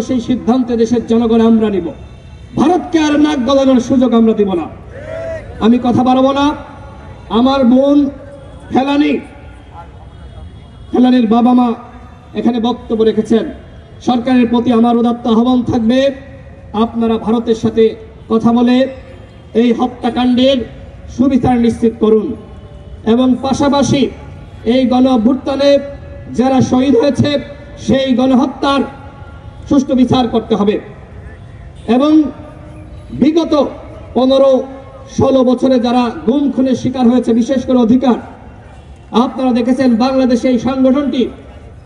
সেই সিদ্ধান্তে দেশের জনগণ আমরা নিব। ভারতকে আর নাক গলানোর সুযোগ আমরা দিব না। আমি কথা বাড়াবো না। আমার বোন ফেলানির বাবা মা এখানে বক্তব্য রেখেছেন। সরকারের প্রতি আমার উদাত্ত আহ্বান থাকবে, আপনারা ভারতের সাথে কথা বলে এই হত্যাকাণ্ডের সুবিচার নিশ্চিত করুন এবং পাশাপাশি এই গণঅভ্যুত্থানে যারা শহীদ হয়েছে সেই গণহত্যার সুষ্ঠু বিচার করতে হবে এবং বিগত 15-16 বছরে যারা গুম খুনের শিকার হয়েছে, বিশেষ করে অধিকার, আপনারা দেখেছেন বাংলাদেশে এই সংগঠনটি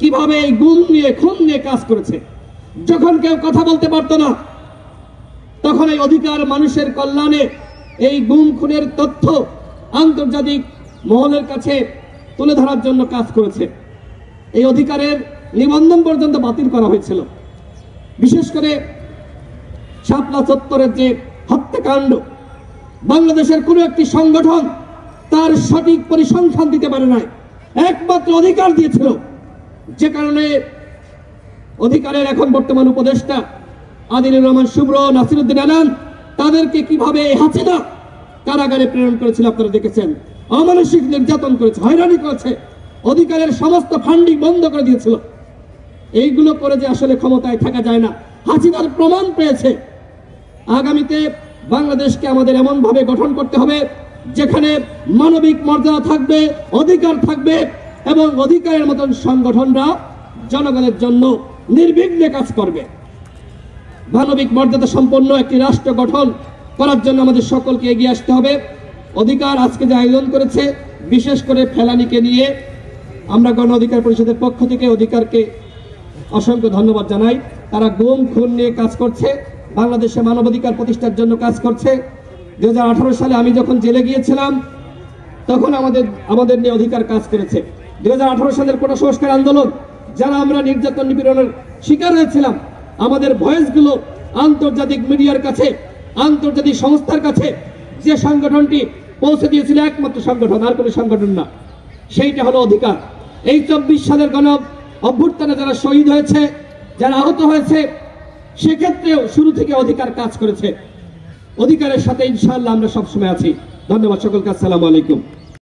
কিভাবে এই গুম নিয়ে খুন নিয়ে কাজ করেছে। যখন কেউ কথা বলতে পারত না তখন এই অধিকার মানুষের কল্যাণে এই গুম খুনের তথ্য আন্তর্জাতিক মহলের কাছে তুলে ধরার জন্য কাজ করেছে। এই অধিকারের নিবন্ধন পর্যন্ত বাতিল করা হয়েছিল। বিশেষ করে শাপলা চত্বরের যে হত্যাকাণ্ড, বাংলাদেশের কোনো একটি সংগঠন তার সঠিক পরিসংখ্যান দিতে পারে নাই, একমাত্র অধিকার দিয়েছিল। যে কারণে অধিকারের এখন বর্তমান উপদেষ্টা আদিলুর রহমান শুভ্র, নাসিরউদ্দিন আনান, তাদেরকে কিভাবে হাসিনা কারাগারে প্রেরণ করেছিল আপনারা দেখেছেন। অমানসিক নির্যাতন করেছে, হয়রানি করেছে, অধিকারের সমস্ত ফান্ডিং বন্ধ করে দিয়েছিল। এইগুলো করে যে আসলে ক্ষমতায় থাকা যায় না, হাসিনার প্রমাণ পেয়েছে। আগামীতে বাংলাদেশকে আমাদের এমন ভাবে গঠন করতে হবে যেখানে মানবিক মর্যাদা থাকবে, অধিকার থাকবে এবং অধিকারের মতন সংগঠনরা জনগণের জন্য নির্বিঘ্নে কাজ করবে। মানবিক মর্যাদা সম্পন্ন একটি রাষ্ট্র গঠন করার জন্য আমাদের সকলকে এগিয়ে আসতে হবে। অধিকার আজকে যে আয়োজন করেছে, বিশেষ করে ফেলানিকে নিয়ে আমরা গণ অধিকার পরিষদের পক্ষ থেকে অধিকারকে অসংখ্য ধন্যবাদ জানাই। তারা গুম খুন নিয়ে কাজ করছে, বাংলাদেশে মানবাধিকার প্রতিষ্ঠার জন্য কাজ করছে। 2018 সালে আমি যখন জেলে গিয়েছিলাম তখন আমাদের নিয়ে অধিকার কাজ করেছে। 2018 সালের কোটা সংস্কার আন্দোলন, যারা আমরা নির্যাতন নিপীড়নের শিকার হয়েছিলাম, আমাদের ভয়েসগুলো আন্তর্জাতিক মিডিয়ার কাছে, আন্তর্জাতিক সংস্থার কাছে যে সংগঠনটি পৌঁছে দিয়েছিল, একমাত্র সংগঠন, আর কোনো সংগঠন না, সেইটা হলো অধিকার। এই 24 সালের গণ অভ্যুত্থানে যারা শহীদ হয়েছে, যারা আহত হয়েছে, সেক্ষেত্রেও শুরু থেকে অধিকার কাজ করেছে। অধিকারের সাথে ইনশাআল্লাহ আমরা সবসময় আছি। ধন্যবাদ সকলকে। আসসালামু আলাইকুম।